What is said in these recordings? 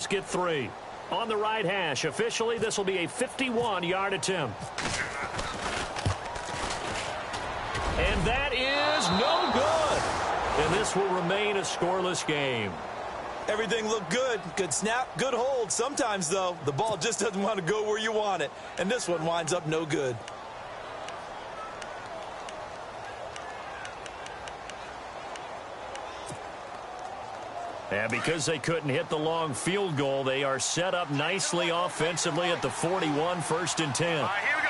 Bengals get 3. On the right hash, officially, this will be a 51-yard attempt. And that is no good. And this will remain a scoreless game. Everything looked good. Good snap, good hold. Sometimes, though, the ball just doesn't want to go where you want it. And this one winds up no good. And because they couldn't hit the long field goal, they are set up nicely offensively at the 41, 1st and 10. All right, here we go.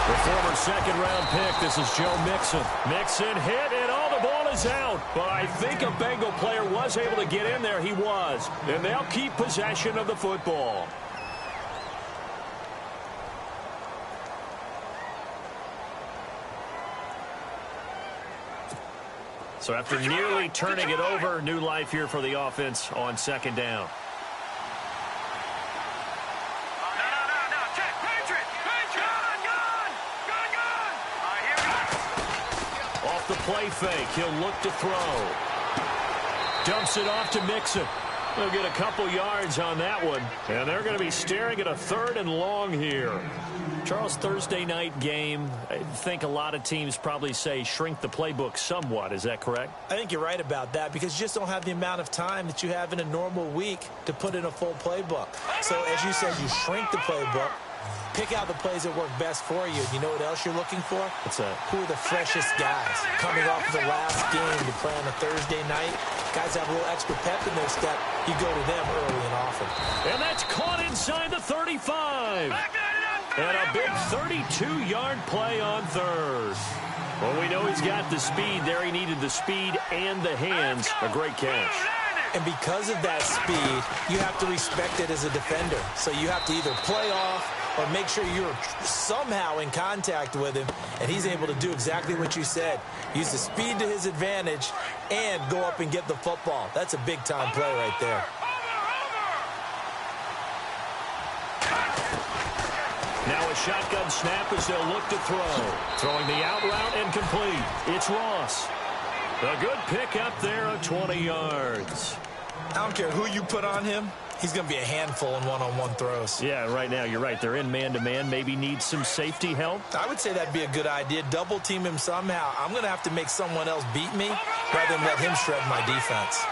The former second-round pick, this is Joe Mixon. Mixon hit, and all the ball is out. But I think a Bengal player was able to get in there. He was. And they'll keep possession of the football. So after nearly turning it over, new life here for the offense on 2nd down. Off the play fake, he'll look to throw. Dumps it off to Mixon. They'll get a couple yards on that one. And they're going to be staring at a 3rd and long here. Charles, Thursday night game, I think a lot of teams probably say shrink the playbook somewhat. Is that correct? I think you're right about that because you just don't have the amount of time that you have in a normal week to put in a full playbook. So, as you said, you shrink the playbook, pick out the plays that work best for you. You know what else you're looking for? What's that? Who are the freshest guys? Coming off of the last game to play on a Thursday night, guys have a little extra pep in their step. You go to them early and often. And that's caught inside the 35. And a big 32-yard play on 3rd. Well, we know he's got the speed there. He needed the speed and the hands. A great catch. And because of that speed, you have to respect it as a defender. So you have to either play off or make sure you're somehow in contact with him, and he's able to do exactly what you said. Use the speed to his advantage and go up and get the football. That's a big-time play right there. Now a shotgun snap as they'll look to throw. Throwing the out route and complete. It's Ross. A good pick up there of 20 yards. I don't care who you put on him. He's going to be a handful in one-on-one throws. Yeah, right now, you're right. They're in man-to-man. Maybe need some safety help. I would say that'd be a good idea. Double-team him somehow. I'm going to have to make someone else beat me rather than let him shred my defense.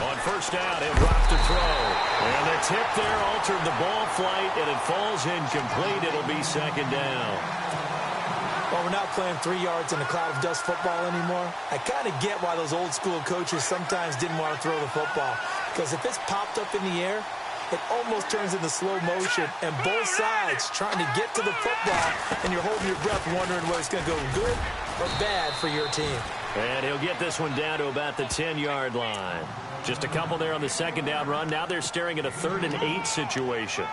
On 1st down, he'll drop to throw. And the tip there altered the ball flight, and it falls incomplete. It'll be 2nd down. Well, we're not playing 3 yards in a cloud of dust football anymore. I kind of get why those old-school coaches sometimes didn't want to throw the football. Because if it's popped up in the air, it almost turns into slow motion, and both sides trying to get to the football, and you're holding your breath wondering whether it's going to go good or bad for your team. And he'll get this one down to about the 10-yard line. Just a couple there on the 2nd down run. Now they're staring at a 3rd and 8 situation.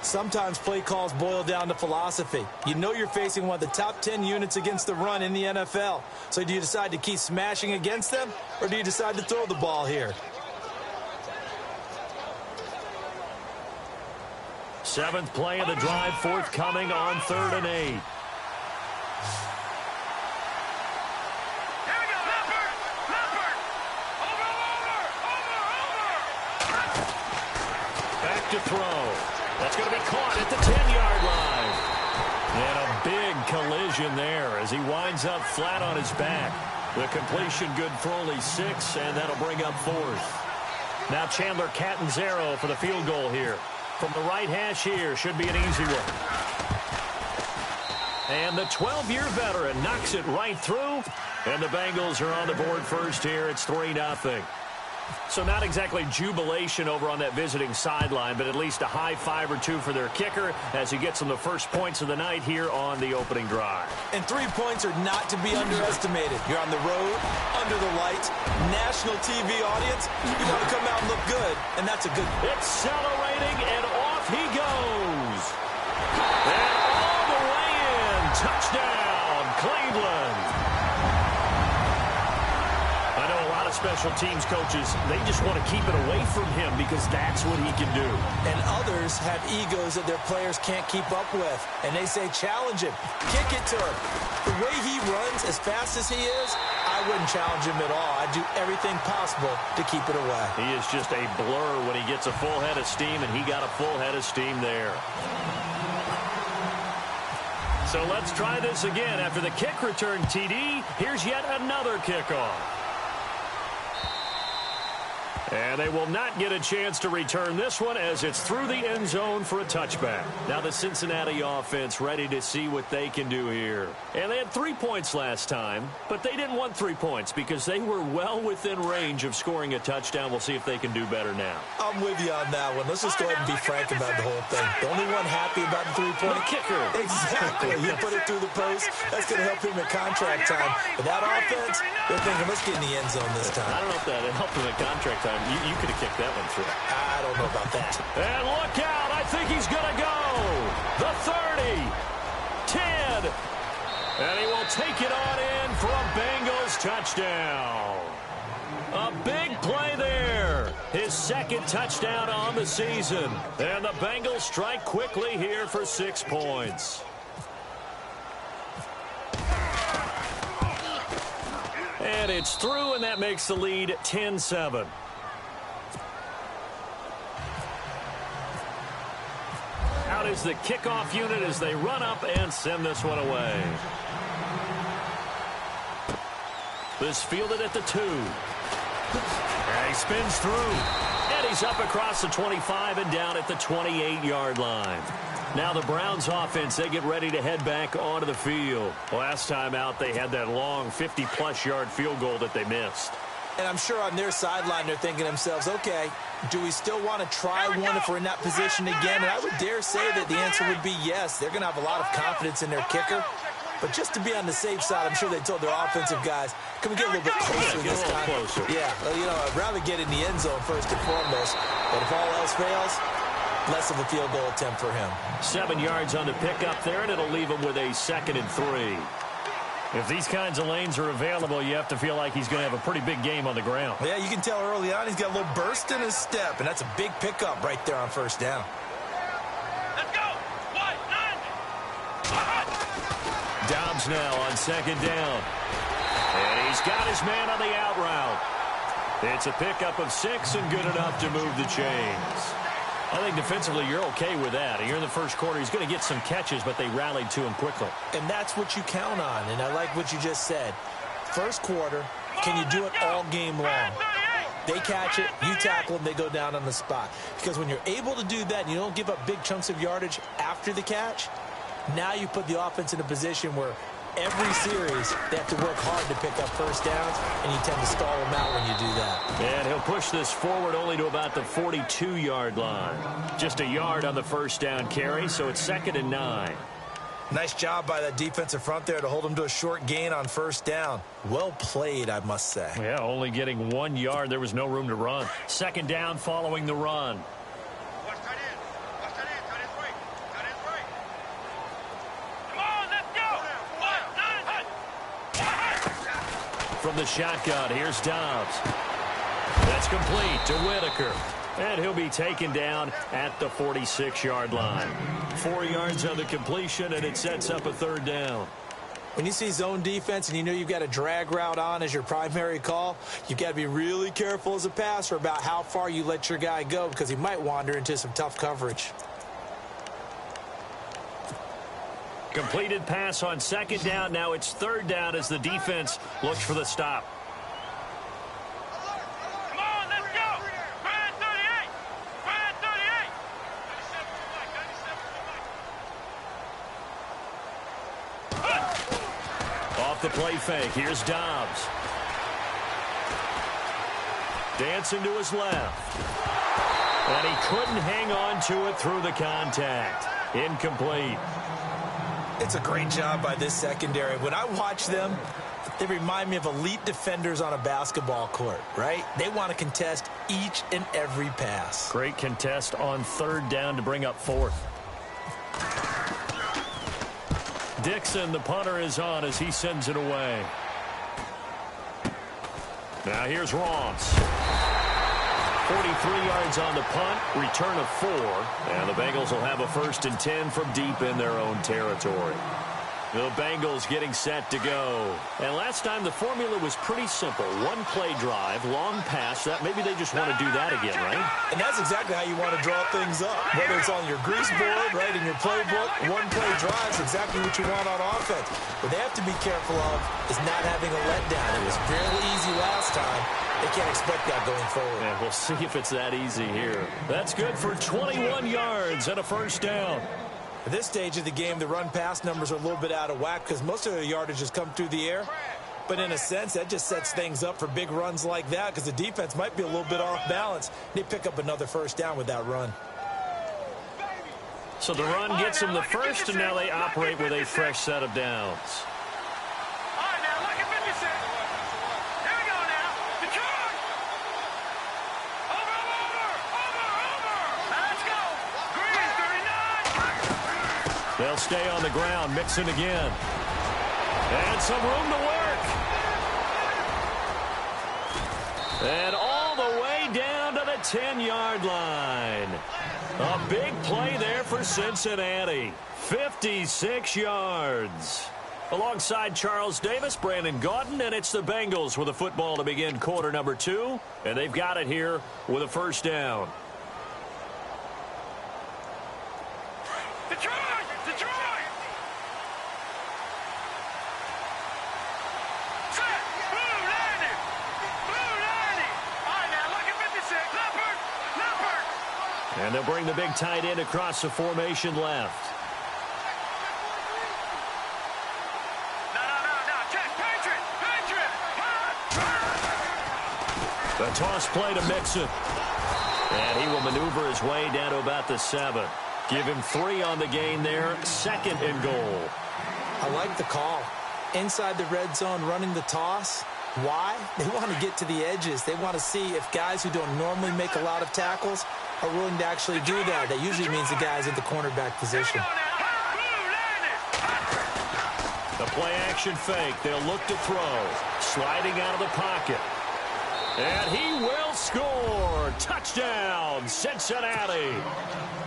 Sometimes play calls boil down to philosophy. You know you're facing one of the top 10 units against the run in the NFL. So do you decide to keep smashing against them, or do you decide to throw the ball here? 7th play of the drive forthcoming on 3rd and 8. Back to throw. That's going to be caught at the 10-yard line. And a big collision there as he winds up flat on his back. The completion good for only 6, and that'll bring up 4th. Now Chandler Catanzaro for the field goal here. From the right hash here, should be an easy one. And the 12-year veteran knocks it right through. And the Bengals are on the board first here. It's 3-0. So not exactly jubilation over on that visiting sideline, but at least a high 5 or 2 for their kicker as he gets them the first points of the night here on the opening drive. And 3 points are not to be underestimated. You're on the road, under the lights, national TV audience. You want to come out and look good, and that's a good... Accelerating, and off he goes. And all the way in. Touchdown, Cleveland. special teams coaches, they just want to keep it away from him because that's what he can do. And others have egos that their players can't keep up with. And they say, challenge him, kick it to him. The way he runs, as fast as he is, I wouldn't challenge him at all. I'd do everything possible to keep it away. He is just a blur when he gets a full head of steam, and he got a full head of steam there. So let's try this again. After the kick return TD, here's yet another kickoff. And they will not get a chance to return this one as it's through the end zone for a touchback. Now the Cincinnati offense ready to see what they can do here. And they had 3 points last time, but they didn't want 3 points because they were well within range of scoring a touchdown. We'll see if they can do better now. I'm with you on that one. Let's just go ahead and be frank about the whole thing. The only one happy about the three-point kicker. Exactly. You put it through the post. That's going to help him at contract time. But that offense, they're thinking, let's get in the end zone this time. I don't know if that helped him at contract time. You could have kicked that one through. I don't know about that. And look out. I think he's going to go. The 30. 10. And he will take it on in for a Bengals touchdown. A big play there. His second touchdown on the season. And the Bengals strike quickly here for 6 points. And it's through, and that makes the lead 10-7. Out is the kickoff unit as they run up and send this one away. This fielded at the 2. And he spins through. And he's up across the 25 and down at the 28-yard line. Now the Browns offense, they get ready to head back onto the field. Last time out, they had that long 50-plus yard field goal that they missed. And I'm sure on their sideline, they're thinking to themselves, okay, do we still want to try one if we're in that position again? And I would dare say that the answer would be yes. They're going to have a lot of confidence in their kicker. But just to be on the safe side, I'm sure they told their offensive guys, can we get a little bit closer this time? Yeah, well, you know, I'd rather get in the end zone first and foremost. But if all else fails, less of a field goal attempt for him. 7 yards on the pickup there, and it'll leave him with a 2nd and 3. If these kinds of lanes are available, you have to feel like he's going to have a pretty big game on the ground. Yeah, you can tell early on he's got a little burst in his step, and that's a big pickup right there on first down. Let's go! Dobbs now on 2nd down. And he's got his man on the out route. It's a pickup of 6 and good enough to move the chains. I think defensively you're okay with that. Here in the first quarter, he's going to get some catches, but they rallied to him quickly. And that's what you count on, and I like what you just said. First quarter, can you do it all game long? They catch it, you tackle them, they go down on the spot. Because when you're able to do that and you don't give up big chunks of yardage after the catch, now you put the offense in a position where every series they have to work hard to pick up first downs, and you tend to stall them out when you do that. And he'll push this forward only to about the 42-yard line. Just a yard on the first down carry, so it's 2nd and 9. Nice job by that defensive front there to hold him to a short gain on first down. Well played, I must say. Yeah, only getting 1 yard. There was no room to run. 2nd down following the run. From the shotgun, here's Dobbs. That's complete to Whitaker. And he'll be taken down at the 46-yard line. 4 yards on the completion, and it sets up a 3rd down. When you see zone defense and you know you've got a drag route on as your primary call, you've got to be really careful as a passer about how far you let your guy go because he might wander into some tough coverage. Completed pass on 2nd down. Now it's 3rd down as the defense looks for the stop. Come on, let's go! Ryan 38! Ryan 38! Off the play fake. Here's Dobbs. Dancing to his left. And he couldn't hang on to it through the contact. Incomplete. It's a great job by this secondary. When I watch them, they remind me of elite defenders on a basketball court, right? They want to contest each and every pass. Great contest on 3rd down to bring up 4th. Dixon, the punter, is on as he sends it away. Now here's Ross. 43 yards on the punt, return of 4, and the Bengals will have a 1st and 10 from deep in their own territory. The Bengals getting set to go. And last time the formula was pretty simple. One play drive, long pass. That maybe they just want to do that again, right? And that's exactly how you want to draw things up. Whether it's on your grease board, right, in your playbook, one play drive is exactly what you want on offense. What they have to be careful of is not having a letdown. It was fairly easy last time. They can't expect that going forward. Yeah, we'll see if it's that easy here. That's good for 21 yards and a 1st down. At this stage of the game, the run-pass numbers are a little bit out of whack because most of their yardage has come through the air. But in a sense, that just sets things up for big runs like that because the defense might be a little bit off balance. They pick up another 1st down with that run. So the run gets them the 1st, and now they operate with a fresh set of downs. All right, now, look at 56. Here we go now. The charge. Over. Let's go. Green, 39. They'll stay on the ground, mixing again. And some room to work. And all the way down to the 10-yard line. A big play there for Cincinnati. 56 yards. Alongside Charles Davis, Brandon Gaudin, and it's the Bengals with the football to begin quarter number 2. And they've got it here with a 1st down. Detroit! Set! Blue landing! All right, now look at 56. Leopard! And they'll bring the big tight end across the formation left. No. Check. Patriot! The toss play to Mixon. And he will maneuver his way down to about the 7. Give him 3 on the gain there. 2nd and goal. I like the call. Inside the red zone, running the toss. Why? They want to get to the edges. They want to see if guys who don't normally make a lot of tackles are willing to actually do that. That usually means the guys at the cornerback position. The play action fake. They'll look to throw. Sliding out of the pocket. And he will score. Touchdown, Cincinnati.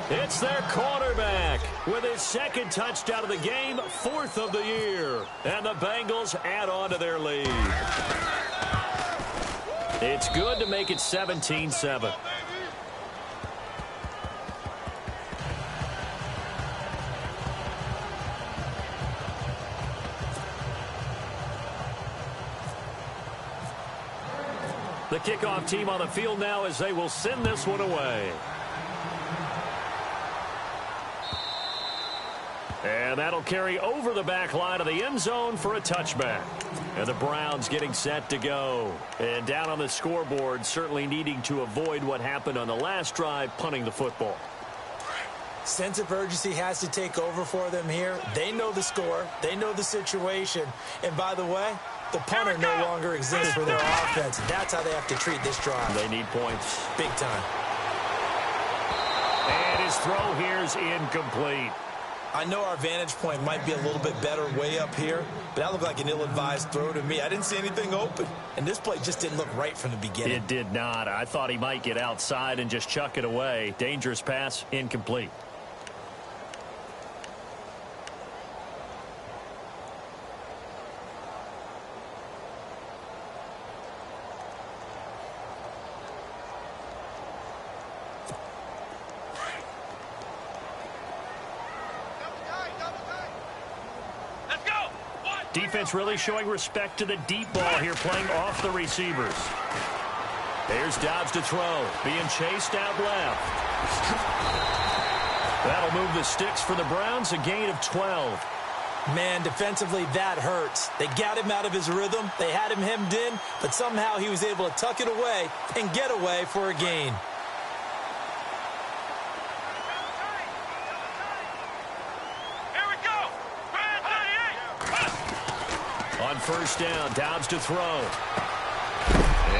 It's their quarterback with his 2nd touchdown of the game, 4th of the year. And the Bengals add on to their lead. It's good to make it 17-7. The kickoff team on the field now as they will send this one away. And that'll carry over the back line of the end zone for a touchback. And the Browns getting set to go. And down on the scoreboard, certainly needing to avoid what happened on the last drive, punting the football. Sense of urgency has to take over for them here. They know the score. They know the situation. And by the way, the punter no longer exists for their offense. That's how they have to treat this drive. They need points. Big time. And his throw here is incomplete. I know our vantage point might be a little bit better way up here, but that looked like an ill-advised throw to me. I didn't see anything open, and this play just didn't look right from the beginning. It did not. I thought he might get outside and just chuck it away. Dangerous pass, incomplete. Defense really showing respect to the deep ball here, playing off the receivers. There's Dobbs to throw, being chased out left. That'll move the sticks for the Browns, a gain of 12. Man, defensively, that hurts. They got him out of his rhythm. They had him hemmed in, but somehow he was able to tuck it away and get away for a gain. On 1st down, Dobbs to throw.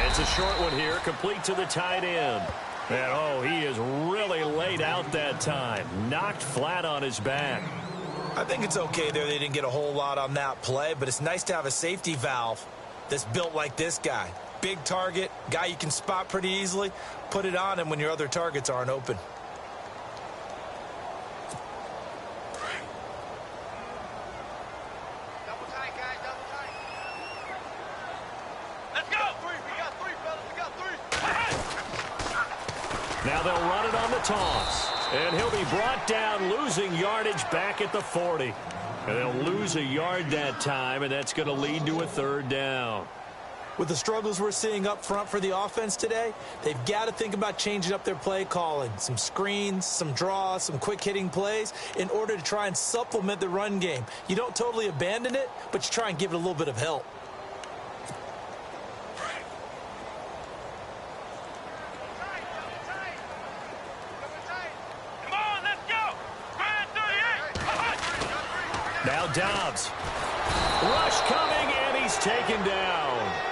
It's a short one here, complete to the tight end. And, oh, he is really laid out that time. Knocked flat on his back. I think it's okay there. They didn't get a whole lot on that play, but it's nice to have a safety valve that's built like this guy. Big target, guy you can spot pretty easily. Put it on him when your other targets aren't open. Double tight, guys, double tight. Let's go! We got three, fellas. We got three. Now they'll run it on the toss. And he'll be brought down, losing yardage back at the 40. And they'll lose a yard that time, and that's going to lead to a third down. With the struggles we're seeing up front for the offense today, they've got to think about changing up their play calling. Some screens, some draws, some quick-hitting plays in order to try and supplement the run game. You don't totally abandon it, but you try and give it a little bit of help. Now Dobbs. Rush coming, and he's taken down.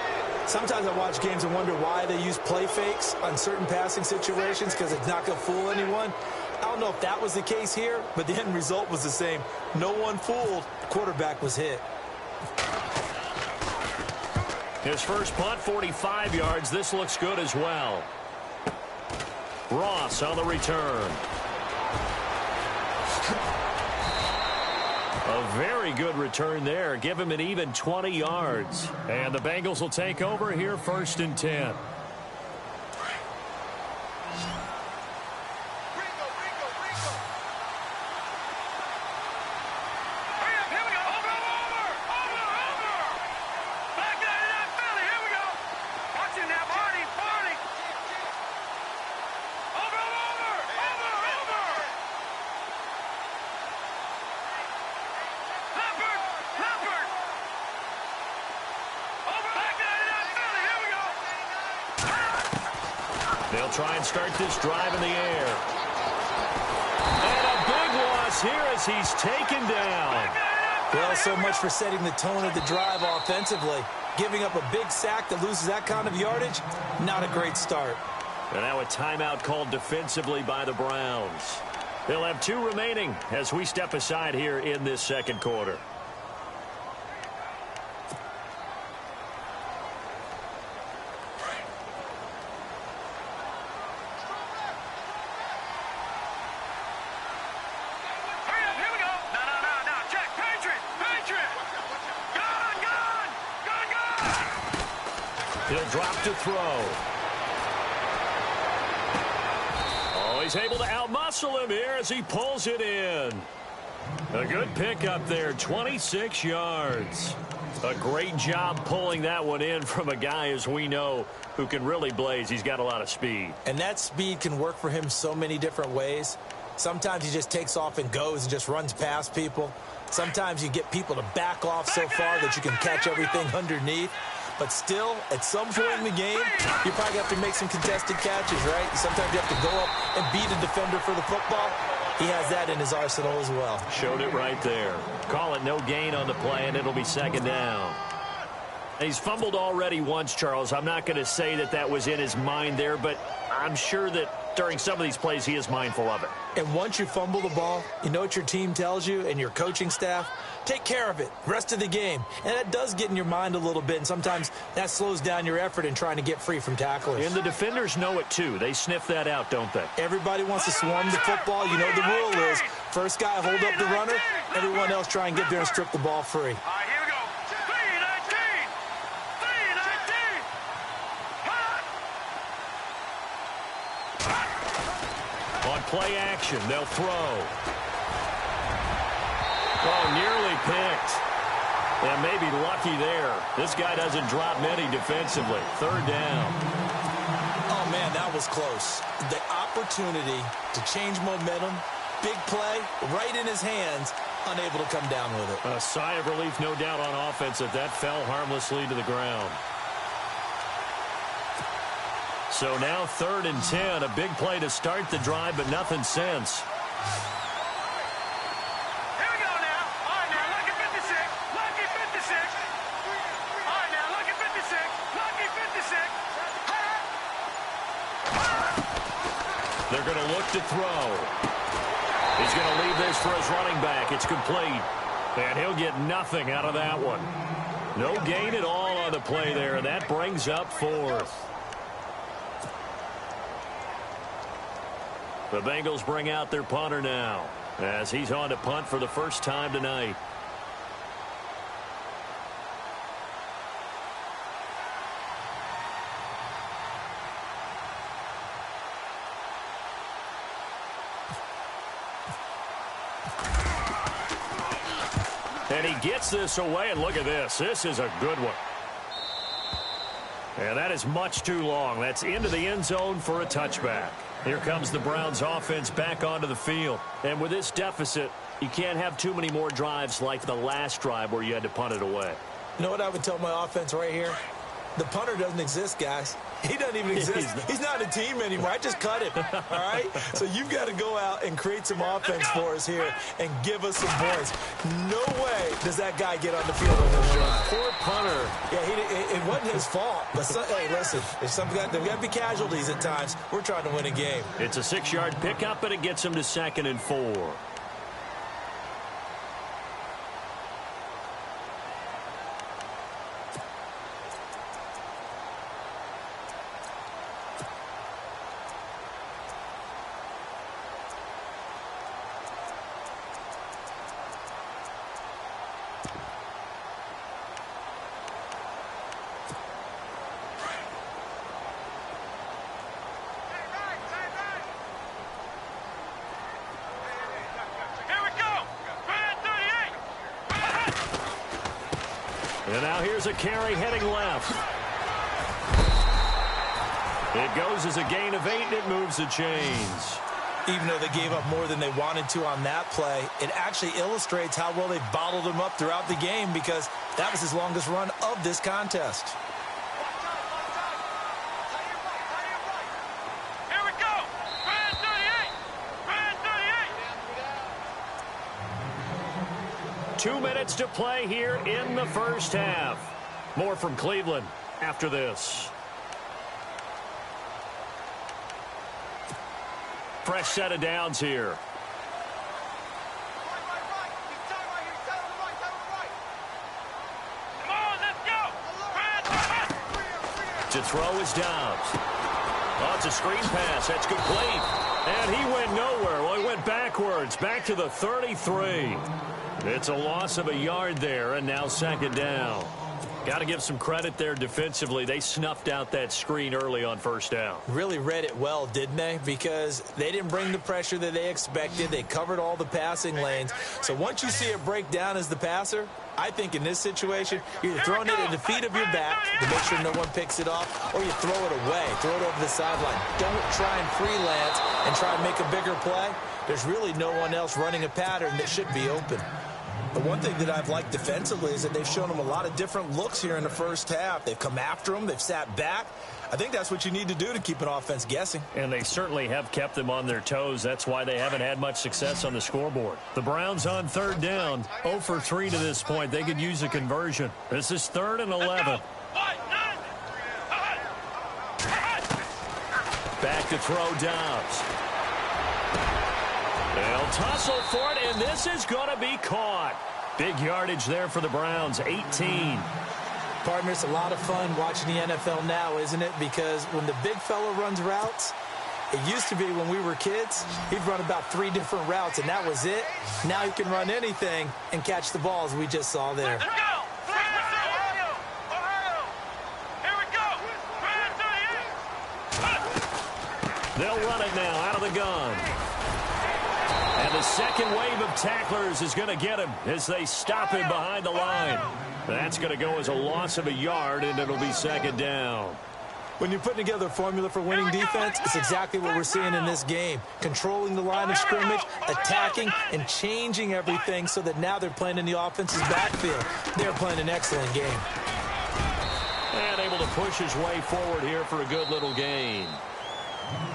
Sometimes I watch games and wonder why they use play fakes on certain passing situations because it's not going to fool anyone. I don't know if that was the case here, but the end result was the same. No one fooled. The quarterback was hit. His first punt, 45 yards. This looks good as well. Ross on the return. A very good return there. Give him an even 20 yards. And the Bengals will take over here, 1st and 10. They'll try and start this drive in the air. And a big loss here as he's taken down. Well, so much for setting the tone of the drive offensively. Giving up a big sack that loses that kind of yardage, not a great start. And now a timeout called defensively by the Browns. They'll have 2 remaining as we step aside here in this second quarter. He'll drop to throw. Oh, he's able to outmuscle him here as he pulls it in. A good pickup there, 26 yards. A great job pulling that one in from a guy, as we know, who can really blaze. He's got a lot of speed. And that speed can work for him so many different ways. Sometimes he just takes off and goes and just runs past people. Sometimes you get people to back off so far that you can catch everything underneath. But still, at some point in the game, you probably have to make some contested catches, right? Sometimes you have to go up and beat a defender for the football. He has that in his arsenal as well. Showed it right there. Call it no gain on the play, and it'll be 2nd down. He's fumbled already once, Charles. I'm not going to say that that was in his mind there, but I'm sure that during some of these plays he is mindful of it. And once you fumble the ball, you know what your team tells you and your coaching staff? Take care of it, rest of the game. And that does get in your mind a little bit, and sometimes that slows down your effort in trying to get free from tacklers. And the defenders know it too. They sniff that out, don't they? Everybody wants to swarm the football. You know the rule is first guy hold up the runner, everyone else try and get there and strip the ball free. All right, here we go. 3-19. 3-19. On play action, they'll throw. Oh, nearly picked. And maybe lucky there. This guy doesn't drop many defensively. 3rd down. Oh, man, that was close. The opportunity to change momentum, big play, right in his hands, unable to come down with it. A sigh of relief, no doubt, on offense that fell harmlessly to the ground. So now 3rd and 10. A big play to start the drive, but nothing since. They're going to look to throw. He's going to leave this for his running back. It's complete. And he'll get nothing out of that one. No gain at all on the play there, and that brings up fourth. The Bengals bring out their punter now as he's on to punt for the first time tonight. And he gets this away, and look at this. This is a good one. And that is much too long. That's into the end zone for a touchback. Here comes the Browns offense back onto the field. And with this deficit, you can't have too many more drives like the last drive where you had to punt it away. You know what I would tell my offense right here? The punter doesn't exist, guys. He doesn't even exist. He's not a team anymore. I just cut him, all right? So you've got to go out and create some offense for us here and give us some points. No way does that guy get on the field on this drive. Poor punter. Yeah, it wasn't his fault. But hey, listen, there's got to be casualties at times. We're trying to win a game. It's a 6-yard pickup, and it gets him to 2nd and 4. And now here's a carry heading left. It goes as a gain of 8, and it moves the chains. Even though they gave up more than they wanted to on that play, it actually illustrates how well they bottled him up throughout the game because that was his longest run of this contest. Here we go. Brand 38. Brand 38. 2 minutes to play here in the first half. More from Cleveland after this. Fresh set of downs here. Come on, let's go. To throw is Dobbs. Oh, it's a screen pass. That's complete. And he went nowhere. Well, he went backwards. Back to the 33. It's a loss of a yard there, and now 2nd down. Got to give some credit there defensively. They snuffed out that screen early on 1st down. Really read it well, didn't they? Because they didn't bring the pressure that they expected. They covered all the passing lanes. So once you see it break down as the passer, I think in this situation, you're either throwing it at the feet of your back to make sure no one picks it off, or you throw it away, throw it over the sideline. Don't try and freelance and try and make a bigger play. There's really no one else running a pattern that should be open. The one thing that I've liked defensively is that they've shown them a lot of different looks here in the first half. They've come after them. They've sat back. I think that's what you need to do to keep an offense guessing. And they certainly have kept them on their toes. That's why they haven't had much success on the scoreboard. The Browns on 3rd down, 0 for 3 to this point. They could use a conversion. This is 3rd and 11. Back to throw Dobbs. They'll tussle for it, and this is going to be caught. Big yardage there for the Browns, 18. Partner, it's a lot of fun watching the NFL now, isn't it? Because when the big fella runs routes, it used to be when we were kids, he'd run about 3 different routes, and that was it. Now he can run anything and catch the balls we just saw there. Let's go. Ohio. Here we go. Brand 38. They'll run it now out of the gun. And the second wave of tacklers is going to get him as they stop him behind the line. That's going to go as a loss of a yard, and it'll be 2nd down. When you're putting together a formula for winning defense, it's exactly what we're seeing in this game. Controlling the line of scrimmage, attacking, and changing everything so that now they're playing in the offense's backfield. They're playing an excellent game. And able to push his way forward here for a good little gain.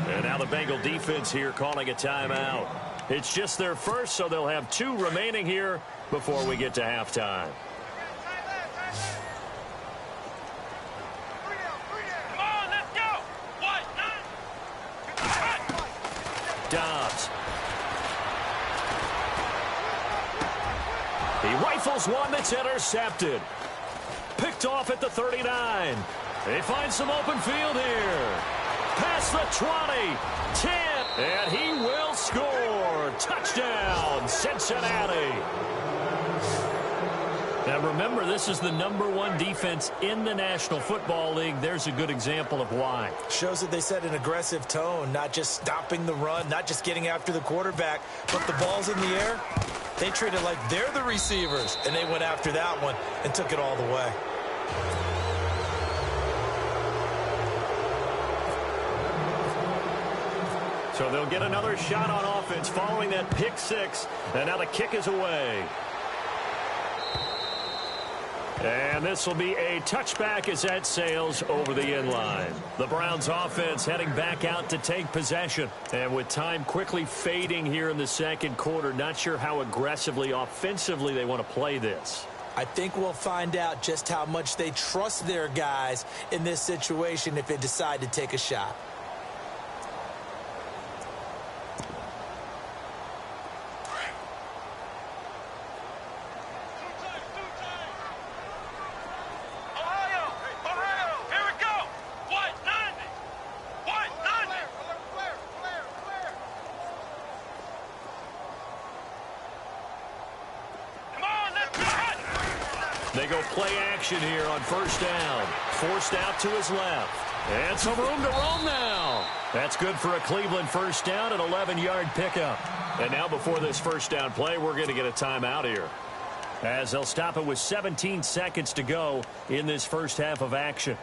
And now the Bengal defense here calling a timeout. It's just their first, so they'll have 2 remaining here before we get to halftime. Come on, let's go. Dobbs. He rifles one that's intercepted. Picked picked off at the 39. They find some open field here. Past the 20, 10, and he will score. Touchdown, Cincinnati. Now remember, this is the #1 defense in the National Football League. There's a good example of why. Shows that they set an aggressive tone, not just stopping the run, not just getting after the quarterback, but the ball's in the air. They treat it like they're the receivers, and they went after that one and took it all the way. So they'll get another shot on offense following that pick six, and now the kick is away. And this will be a touchback as that sails over the end line. The Browns offense heading back out to take possession. And with time quickly fading here in the second quarter, not sure how aggressively, offensively they want to play this. I think we'll find out just how much they trust their guys in this situation if they decide to take a shot. They go play action here on first down. Forced out to his left. And some room to roam now. That's good for a Cleveland first down, an 11-yard pickup. And now before this first down play, we're going to get a timeout here, as they'll stop it with 17 seconds to go in this first half of action.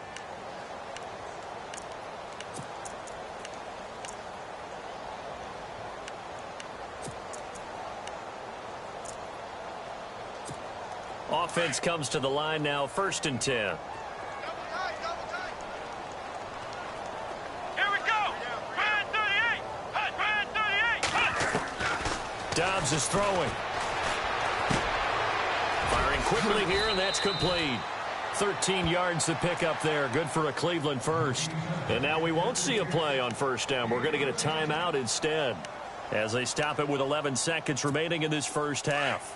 Offense comes to the line now, 1st and 10. Here we go. Brand 38. Brand 38. Dobbs is throwing. Firing quickly here, and that's complete. 13 yards to pick up there. Good for a Cleveland first. And now we won't see a play on first down. We're going to get a timeout instead, as they stop it with 11 seconds remaining in this first half.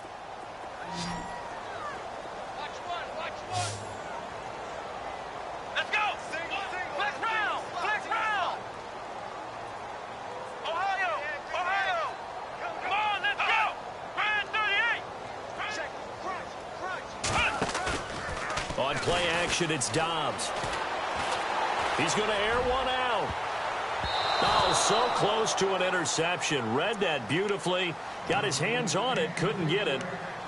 On play action, it's Dobbs. He's going to air one out. Oh, so close to an interception. Read that beautifully. Got his hands on it, couldn't get it.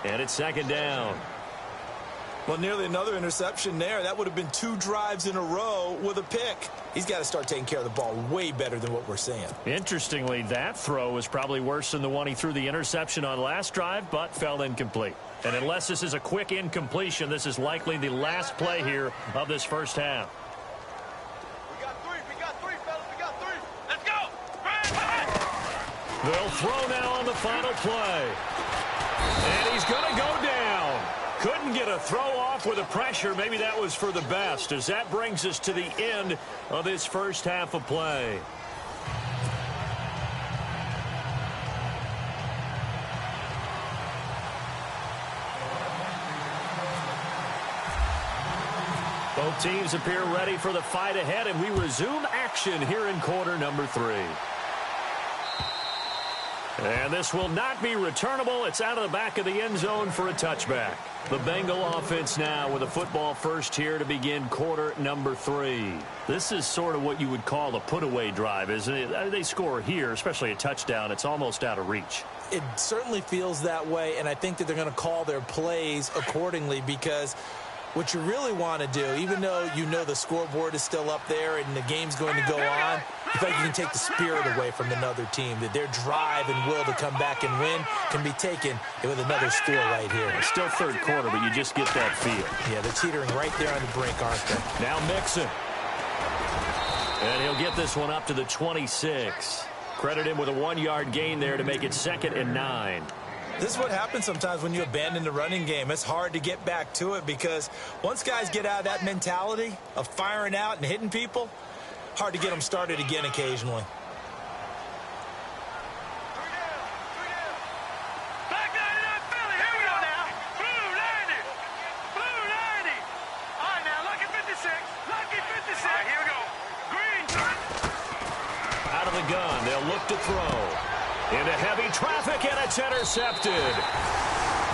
And it's 2nd down. Well, nearly another interception there. That would have been 2 drives in a row with a pick. He's got to start taking care of the ball way better than what we're seeing. Interestingly, that throw was probably worse than the one he threw the interception on last drive, but fell incomplete. And unless this is a quick incompletion, this is likely the last play here of this first half. We got 3, fellas. We got 3. Let's go. They'll throw now on the final play. And he's going to go down. Couldn't get a throw off with the pressure. Maybe that was for the best, as that brings us to the end of this first half of play. Both teams appear ready for the fight ahead, and we resume action here in quarter number 3. And this will not be returnable. It's out of the back of the end zone for a touchback. The Bengal offense now with a football first here to begin quarter number 3. This is sort of what you would call a put-away drive, isn't it? They score here, especially a touchdown. It's almost out of reach. It certainly feels that way, and I think that they're going to call their plays accordingly, because what you really want to do, even though you know the scoreboard is still up there and the game's going to go on, you feel like you can take the spirit away from another team, that their drive and will to come back and win can be taken with another score right here. It's still third quarter, but you just get that feel. Yeah, they're teetering right there on the brink, aren't they? Now Mixon. And he'll get this one up to the 26. Credit him with a 1-yard gain there to make it 2nd and 9. This is what happens sometimes when you abandon the running game. It's hard to get back to it, because once guys get out of that mentality of firing out and hitting people, hard to get them started again occasionally. Black 99 Philly. Here we go now. Blue 90. Blue 90. look to throw. Into heavy traffic, and it's intercepted.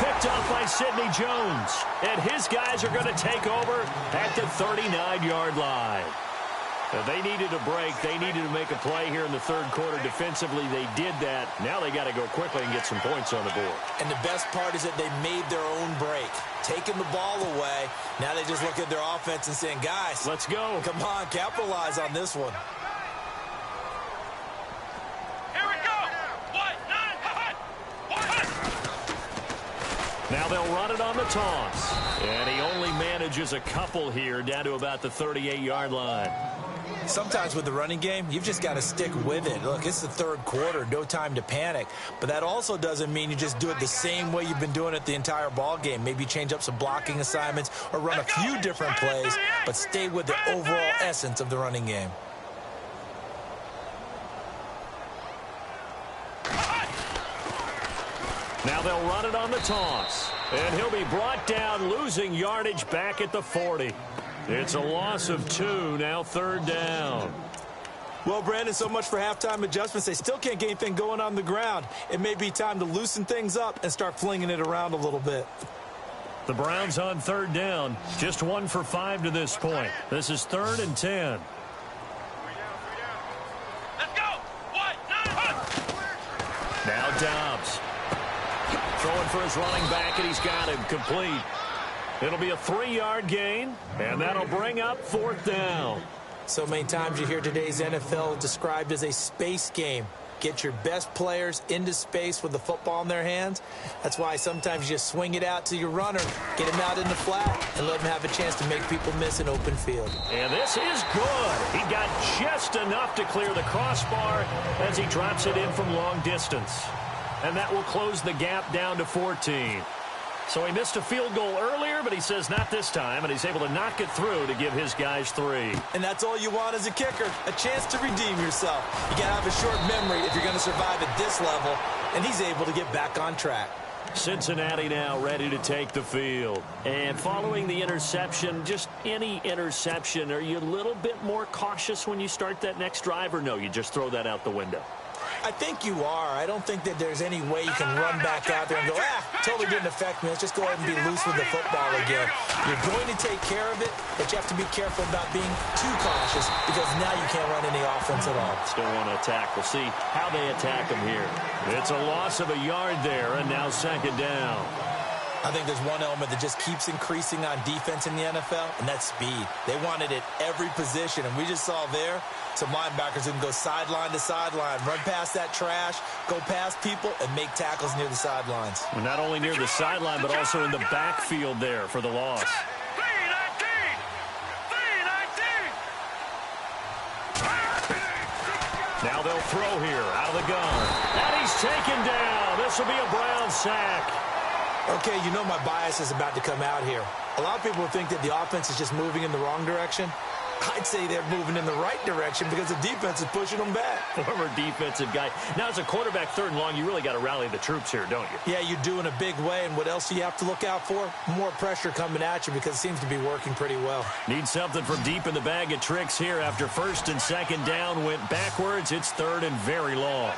Picked off by Sidney Jones. And his guys are going to take over at the 39-yard line. They needed a break. They needed to make a play here in the third quarter. Defensively, they did that. Now they got to go quickly and get some points on the board. And the best part is that they made their own break. Taking the ball away. Now they just look at their offense and saying, guys, let's go. Come on, capitalize on this one. Here we go. Now they'll run it on the toss. And he only manages a couple here down to about the 38-yard line. Sometimes with the running game, you've just got to stick with it. Look, it's the third quarter, no time to panic. But that also doesn't mean you just do it the same way you've been doing it the entire ball game. Maybe change up some blocking assignments or run a few different plays, but stay with the overall essence of the running game. Now they'll run it on the toss. And he'll be brought down, losing yardage back at the 40. It's a loss of 2, now third down. Well, Brandon, so much for halftime adjustments. They still can't get anything going on the ground. It may be time to loosen things up and start flinging it around a little bit. The Browns on third down, just 1 for 5 to this point. This is 3rd and 10. Let's go. Now Dobbs. Throwing for his running back, and he's got him complete. It'll be a 3-yard gain, and that'll bring up 4th down. So many times you hear today's NFL described as a space game. Get your best players into space with the football in their hands. That's why sometimes you just swing it out to your runner, get him out in the flat, and let him have a chance to make people miss an open field. And this is good. He got just enough to clear the crossbar as he drops it in from long distance. And that will close the gap down to 14. So he missed a field goal earlier, but he says not this time, and he's able to knock it through to give his guys 3. And that's all you want as a kicker, a chance to redeem yourself. You got to have a short memory if you're going to survive at this level, and he's able to get back on track. Cincinnati now ready to take the field. And following the interception, just any interception, are you a little bit more cautious when you start that next drive, or no, you just throw that out the window? I think you are. I don't think that there's any way you can run back out there and go, totally didn't affect me. Let's just go ahead and be loose with the football again. You're going to take care of it, but you have to be careful about being too cautious because now you can't run any offense at all. Still want to attack. We'll see how they attack him here. It's a loss of a yard there, and now 2nd down. I think there's one element that just keeps increasing on defense in the NFL, and that's speed. They want it at every position, and we just saw there some linebackers who can go sideline to sideline, run past that trash, go past people, and make tackles near the sidelines. Well, not only near the sideline, but also in the backfield there for the loss. 3-19. Now they'll throw here out of the gun. And he's taken down. This will be a Brown sack. Okay, you know my bias is about to come out here. A lot of people think that the offense is just moving in the wrong direction. I'd say they're moving in the right direction because the defense is pushing them back. Former defensive guy. Now, as a quarterback 3rd and long, you really got to rally the troops here, don't you? Yeah, you do in a big way. And what else do you have to look out for? More pressure coming at you because it seems to be working pretty well. Need something from deep in the bag of tricks here after 1st and 2nd down went backwards. It's 3rd and very long.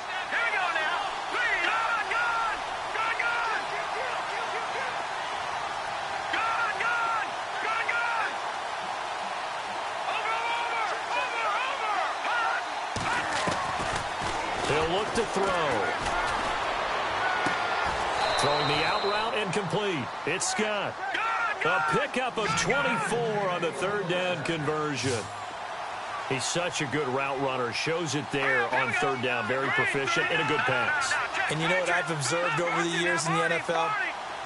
He'll look to throw. Throwing the out route and complete. It's Scott. A pickup of 24 on the 3rd down conversion. He's such a good route runner. Shows it there on 3rd down. Very proficient and a good pass. And you know what I've observed over the years in the NFL?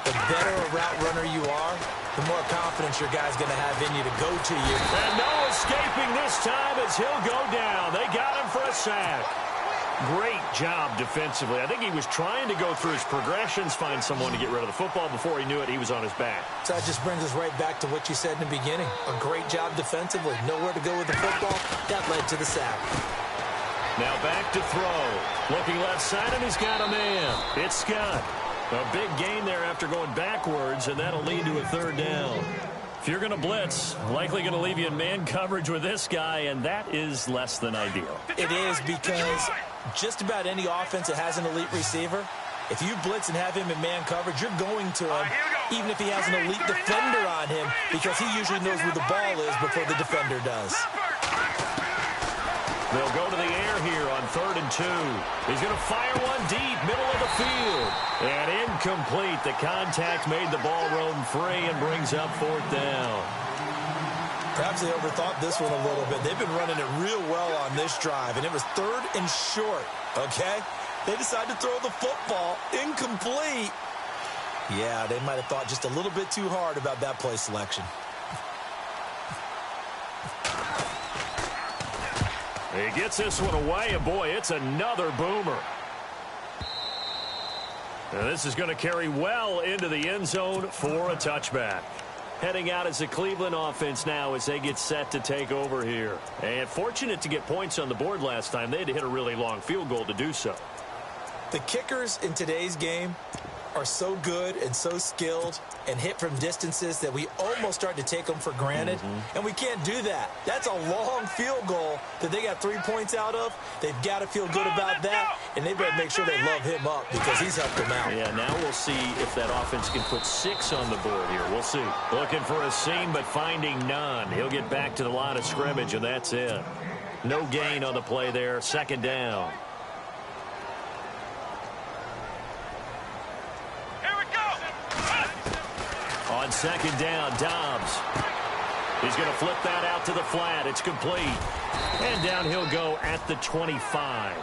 The better a route runner you are, the more confidence your guy's going to have in you to go to you. And no escaping this time as he'll go down. They got him for a sack. Great job defensively. I think he was trying to go through his progressions, find someone to get rid of the football. Before he knew it, he was on his back. So that just brings us right back to what you said in the beginning. A great job defensively. Nowhere to go with the football. That led to the sack. Now back to throw. Looking left side, and he's got a man. It's Scott. A big gain there after going backwards, and that'll lead to a 3rd down. If you're going to blitz, likely going to leave you in man coverage with this guy, and that is less than ideal. It is because just about any offense that has an elite receiver, if you blitz and have him in man coverage, you're going to him, even if he has an elite defender on him, because he usually knows where the ball is before the defender does. They'll go to the air here on 3rd and 2. He's going to fire one deep, middle of the field. And incomplete. The contact made the ball roam free and brings up 4th down. Perhaps they overthought this one a little bit. They've been running it real well on this drive, and it was 3rd and short, okay? They decided to throw the football incomplete. Yeah, they might have thought just a little bit too hard about that play selection. He gets this one away, and boy, it's another boomer. And this is going to carry well into the end zone for a touchback. Heading out as the Cleveland offense now as they get set to take over here. And fortunate to get points on the board last time. They had to hit a really long field goal to do so. The kickers in today's game are so good and so skilled and hit from distances that we almost start to take them for granted. And we can't do that. That's a long field goal that they got 3 points out of. They've got to feel good about that, and they better make sure they love him up because he's helped them out. Yeah, now we'll see if that offense can put 6 on the board here. We'll see. Looking for a seam, but finding none. He'll get back to the line of scrimmage, and that's it. No gain on the play there. 2nd down. On 2nd down, Dobbs. He's going to flip that out to the flat. It's complete. And down he'll go at the 25.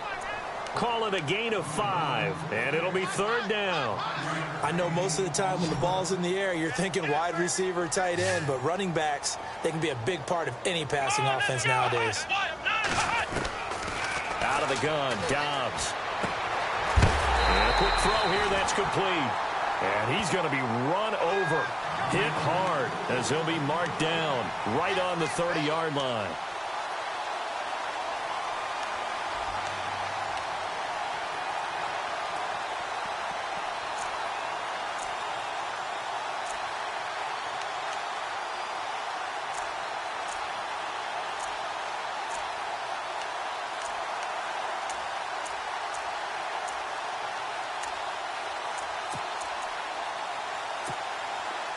Call it a gain of 5, and it'll be 3rd down. I know most of the time when the ball's in the air, you're thinking wide receiver, tight end, but running backs, they can be a big part of any passing offense nowadays. Out of the gun, Dobbs. And a quick throw here, that's complete. And he's going to be run over, hit hard, as he'll be marked down right on the 30-yard line.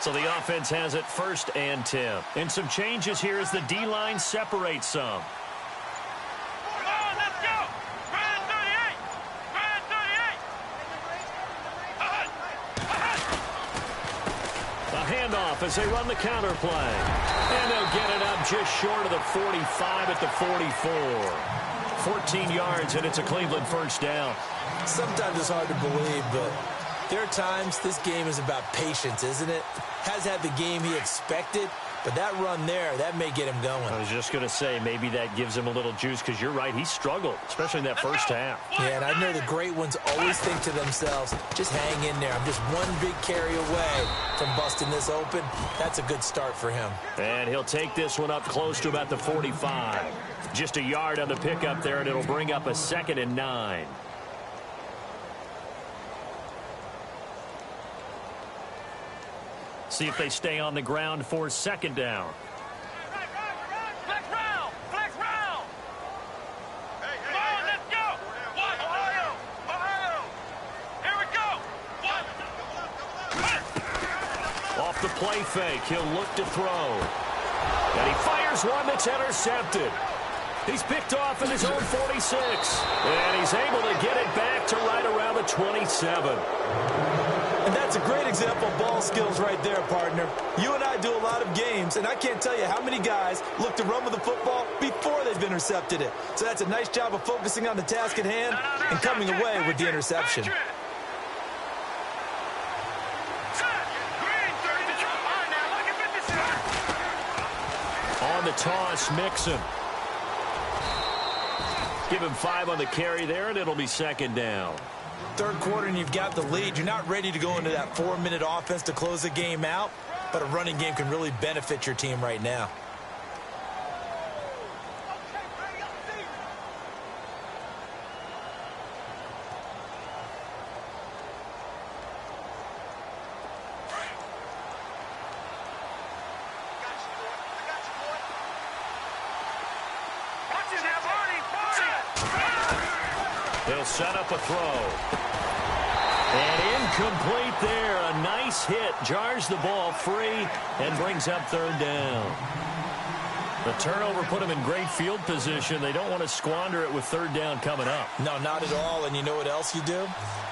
So the offense has it 1st and 10. And some changes here as the D-line separates some. Come on, let's go! Brand 38! Brand 38! A handoff as they run the counter play. And they'll get it up just short of the 45 at the 44. 14 yards, and it's a Cleveland 1st down. Sometimes it's hard to believe, but there are times this game is about patience, isn't it? Has had the game he expected, but that run there, that may get him going. I was just going to say, maybe that gives him a little juice, because you're right, he struggled, especially in that first half. Yeah, and I know the great ones always think to themselves, just hang in there. I'm just one big carry away from busting this open. That's a good start for him. And he'll take this one up close to about the 45. Just a yard on the pickup there, and it'll bring up a 2nd and 9. See if they stay on the ground for 2nd down. Flex round! Flex round! Come on, let's go! Ohio! Ohio! Here we go! Off the play fake, he'll look to throw. And he fires one that's intercepted. He's picked off in his own 46. And he's able to get it back to right around the 27. And that's a great example of ball skills right there, partner. You and I do a lot of games, and I can't tell you how many guys look to run with the football before they've intercepted it. So that's a nice job of focusing on the task at hand and coming away with the interception. On the toss, Mixon. Give him 5 on the carry there, and it'll be 2nd down. 3rd quarter and you've got the lead. You're not ready to go into that 4-minute offense to close the game out, but a running game can really benefit your team right now. set up a throw. And incomplete there. A nice hit. Jars the ball free and brings up third down. The turnover put them in great field position. They don't want to squander it with third down coming up. No, not at all. And you know what else you do?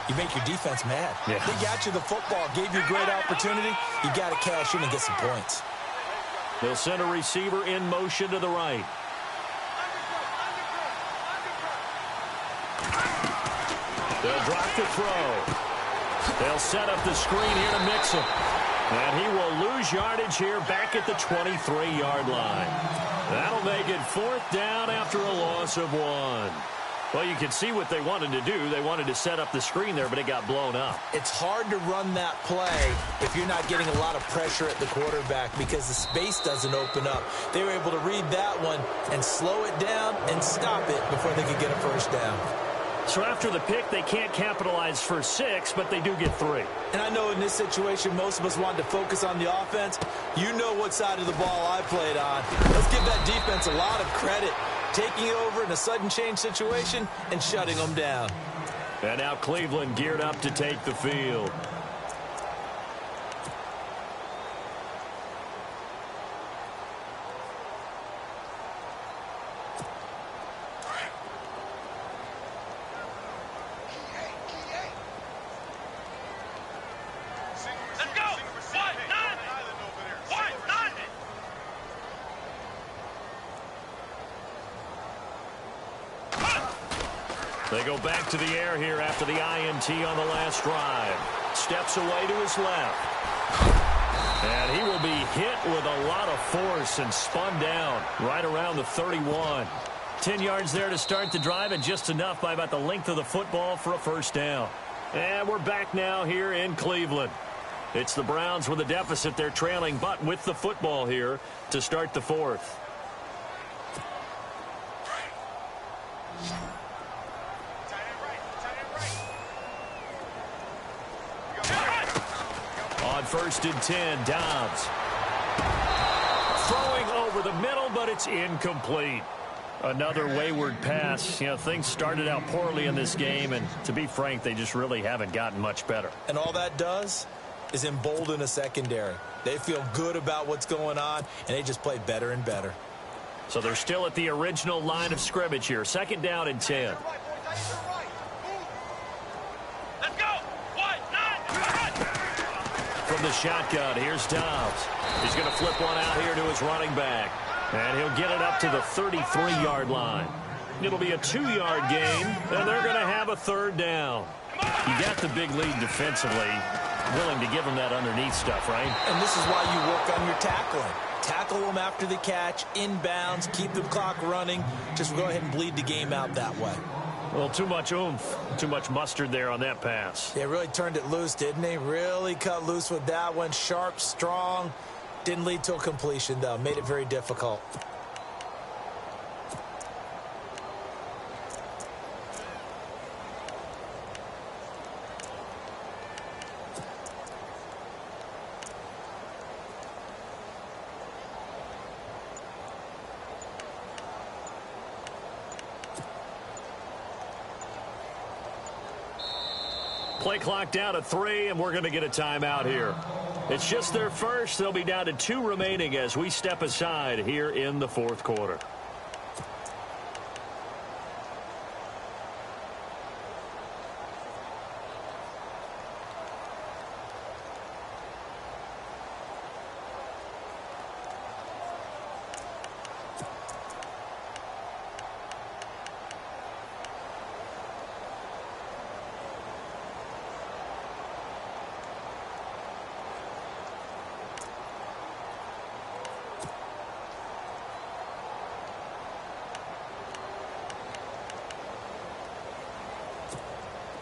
You make your defense mad. Yeah. They got you the football, gave you a great opportunity. You got to cash in and get some points. They'll send a receiver in motion to the right. They'll drop the throw. They'll set up the screen here to mix him. And he will lose yardage here back at the 23-yard line. That'll make it fourth down after a loss of 1. Well, you can see what they wanted to do. They wanted to set up the screen there, but it got blown up. It's hard to run that play if you're not getting a lot of pressure at the quarterback because the space doesn't open up. They were able to read that one and slow it down and stop it before they could get a first down. So after the pick, they can't capitalize for 6, but they do get 3. And I know in this situation, most of us wanted to focus on the offense. You know what side of the ball I played on. Let's give that defense a lot of credit. Taking over in a sudden change situation and shutting them down. And now Cleveland geared up to take the field. They go back to the air here after the INT on the last drive. Steps away to his left. And he will be hit with a lot of force and spun down right around the 31. 10 yards there to start the drive and just enough by about the length of the football for a first down. And we're back now here in Cleveland. It's the Browns with a deficit. They're trailing, but with the football here to start the fourth. First and 10, Dobbs. Throwing over the middle, but it's incomplete. Another wayward pass. You know, things started out poorly in this game, and to be frank, they just really haven't gotten much better. And all that does is embolden a secondary. They feel good about what's going on, and they just play better and better. So they're still at the original line of scrimmage here. Second down and 10. From the shotgun, here's Dobbs. He's going to flip one out here to his running back. And he'll get it up to the 33-yard line. It'll be a 2-yard gain, and they're going to have a third down. You got the big lead defensively. Willing to give them that underneath stuff, right? And this is why you work on your tackling. Tackle them after the catch, inbounds, keep the clock running. Just go ahead and bleed the game out that way. Well, too much oomph, too much mustard there on that pass. They really turned it loose, didn't they? Really cut loose with that one. Sharp, strong. Didn't lead to a completion, though. Made it very difficult. Play clock down to 3, and we're going to get a timeout here. It's just their first. They'll be down to 2 remaining as we step aside here in the fourth quarter.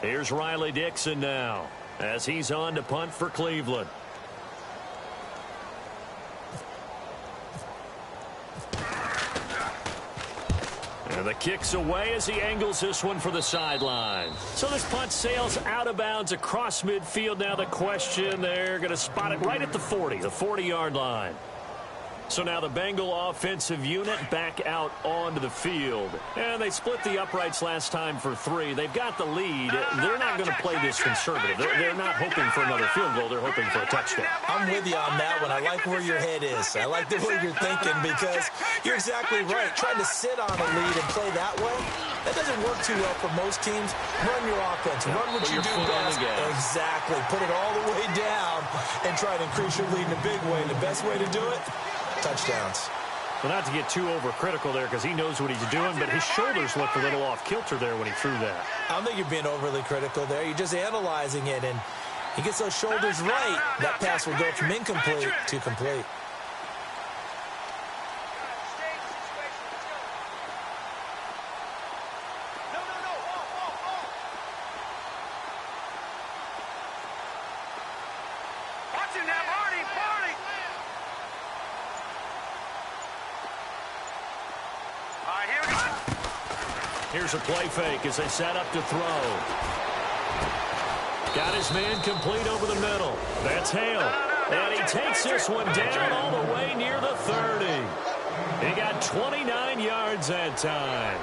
Here's Riley Dixon now as he's on to punt for Cleveland. And the kick's away as he angles this one for the sideline. So this punt sails out of bounds across midfield. Now the question, they're going to spot it right at the 40, the 40-yard line. So now the Bengal offensive unit back out onto the field. And they split the uprights last time for 3. They've got the lead. They're not going to play this conservative. They're not hoping for another field goal. They're hoping for a touchdown. I'm with you on that one. I like where your head is. I like the way you're thinking because you're exactly right. Trying to sit on a lead and play that way, that doesn't work too well for most teams. Run your offense. Run what you do best. Exactly. Put it all the way down and try to increase your lead in a big way. The best way to do it, touchdowns. Well, not to get too overcritical there because he knows what he's doing, but his shoulders looked a little off kilter there when he threw that. I don't think you're being overly critical there. You're just analyzing it, and he gets those shoulders right. That pass will go from incomplete to complete. Here's a play fake as they set up to throw. Got his man complete over the middle. That's Hale. And he takes this one down all the way near the 30. He got 29 yards that time.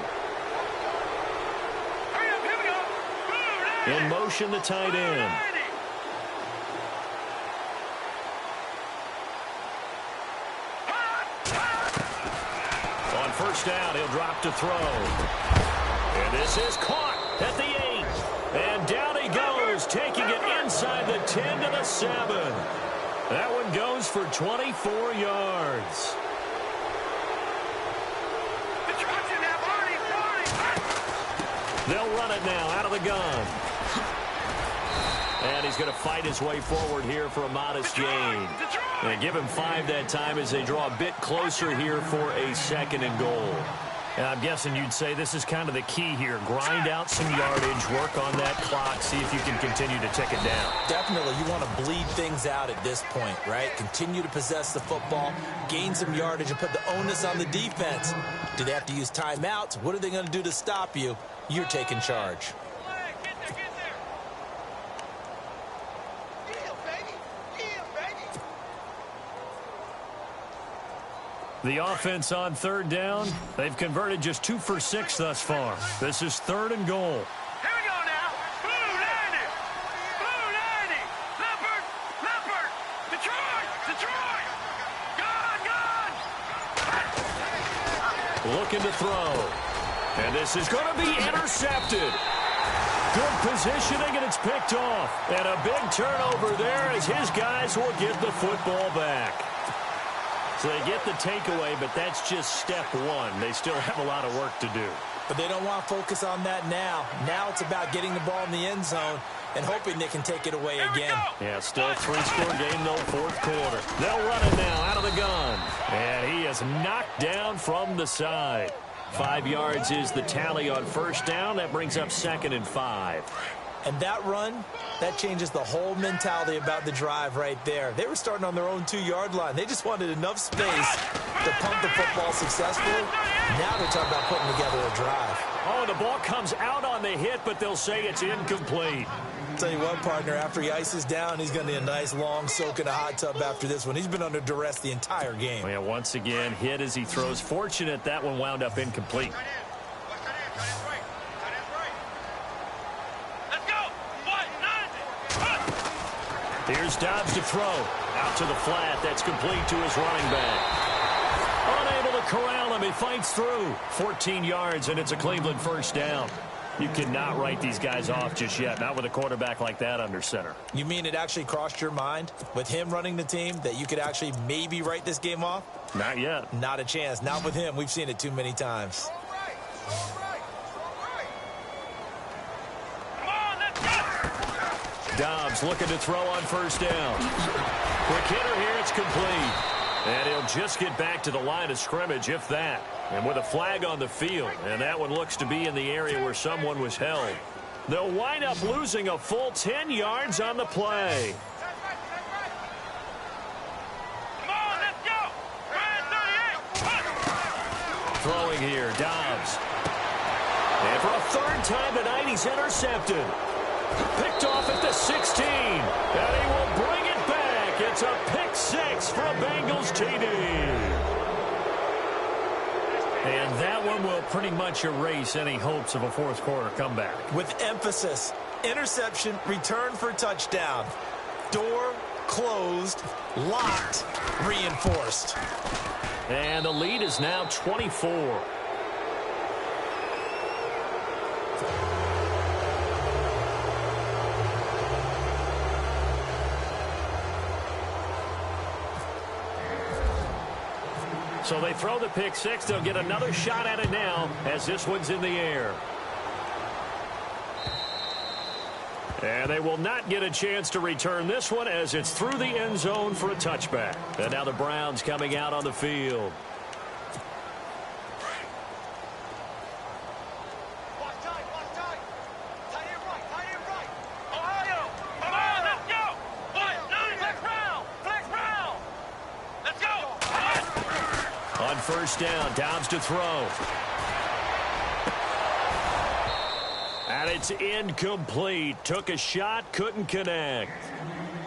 In motion, the tight end. On first down, he'll drop to throw. And this is caught at the 8. And down he goes, taking it inside the 10 to the 7. That one goes for 24 yards. They'll run it now out of the gun. And he's going to fight his way forward here for a modest gain. And give him 5 that time as they draw a bit closer here for a 2nd and goal. And I'm guessing you'd say this is kind of the key here. Grind out some yardage, work on that clock, see if you can continue to tick it down. Definitely. You want to bleed things out at this point, right? Continue to possess the football, gain some yardage, and put the onus on the defense. Do they have to use timeouts? What are they going to do to stop you? You're taking charge. The offense on 3rd down, they've converted just 2 for 6 thus far. This is 3rd and goal. Here we go now. Blue 90. Blue 90. Leopard. Detroit. Gone. Looking to throw. And this is going to be intercepted. Good positioning, and it's picked off. And a big turnover there as his guys will get the football back. So they get the takeaway, but that's just step 1. They still have a lot of work to do. But they don't want to focus on that now. Now it's about getting the ball in the end zone and hoping they can take it away again. Yeah, still a 3-score game, though, 4th quarter. They'll run it now out of the gun. And he is knocked down from the side. 5 yards is the tally on first down. That brings up 2nd and 5. And that run, that changes the whole mentality about the drive right there. They were starting on their own 2-yard line. They just wanted enough space to pump the football successfully. Now they're talking about putting together a drive. Oh, the ball comes out on the hit, but they'll say it's incomplete. Tell you what, partner, after he ices down, he's going to need a nice long soak in a hot tub after this one. He's been under duress the entire game. Yeah, once again, hit as he throws. Fortunate that one wound up incomplete. Here's Dobbs to throw. Out to the flat. That's complete to his running back. Unable to corral him. He fights through. 14 yards, and it's a Cleveland first down. You cannot write these guys off just yet. Not with a quarterback like that under center. You mean it actually crossed your mind with him running the team that you could actually maybe write this game off? Not yet. Not a chance. Not with him. We've seen it too many times. Dobbs looking to throw on first down. Quick hitter here, it's complete. And he'll just get back to the line of scrimmage, if that. And with a flag on the field, and that one looks to be in the area where someone was held. They'll wind up losing a full 10 yards on the play. Come on, let's go. Throwing here, Dobbs. And for a 3rd time tonight, he's intercepted. Picked off at the 16. And he will bring it back It's a pick six for a Bengals TD. And that one will pretty much erase any hopes of a fourth quarter comeback. With emphasis, interception, return for touchdown. Door closed, locked, reinforced. And the lead is now 24. So they throw the pick six. They'll get another shot at it now as this one's in the air. And they will not get a chance to return this one as it's through the end zone for a touchback. And now the Browns coming out on the field. On first down, Downs to throw. And it's incomplete. Took a shot, couldn't connect.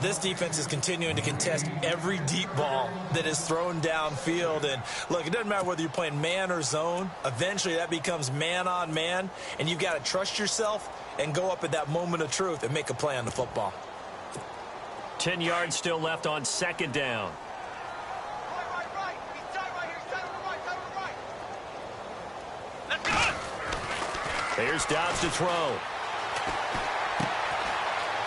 This defense is continuing to contest every deep ball that is thrown downfield. And look, it doesn't matter whether you're playing man or zone. Eventually that becomes man on man. And you've got to trust yourself and go up at that moment of truth and make a play on the football. 10 yards still left on second down. Here's Downs to throw.